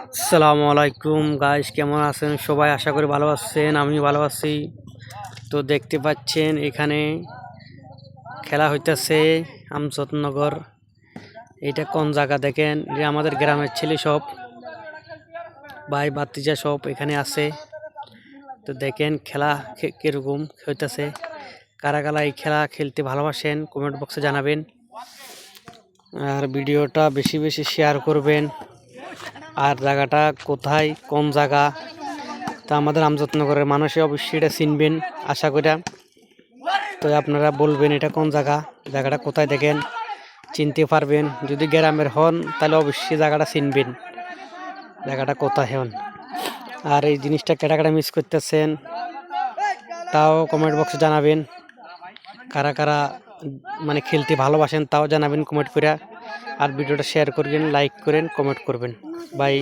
আসসালামু আলাইকুম গাইস, কেমন আছেন সবাই? আশা করি ভালো আছেন, আমি ভালো আছি। তো দেখতে পাচ্ছেন এখানে খেলা হইতেছে আমজদনগর। এটা কোন জায়গা দেখেন, যে আমাদের গ্রামের ছেলে সব ভাই ভাতিজা সব এখানে আছে। তো দেখেন খেলা কিরকম হইতেছে। কারা কারা এই খেলা খেলতে ভালোবাসেন কমেন্ট বক্সে জানাবেন, আর ভিডিওটা বেশি বেশি শেয়ার করবেন। আর জায়গাটা কোথায়, কোন জায়গা, তা আমাদের আমজদনগরের মানুষে অবশ্যই এটা চিনবেন আশা করি। তো আপনারা বলবেন এটা কোন জায়গা, জায়গাটা কোথায় দেখেন চিনতে পারবেন। যদি গ্রামের হন তাহলে অবশ্যই জায়গাটা চিনবেন, জায়গাটা কোথায় হন। আর এই জিনিসটা কেটা কেটা মিস করতেছেন তাও কমেন্ট বক্সে জানাবেন। কারা কারা মানে খেলতে ভালোবাসেন তাও জানাবেন কমেন্ট করে। আর ভিডিওটা শেয়ার করবেন, লাইক করেন, কমেন্ট করবেন। বাই।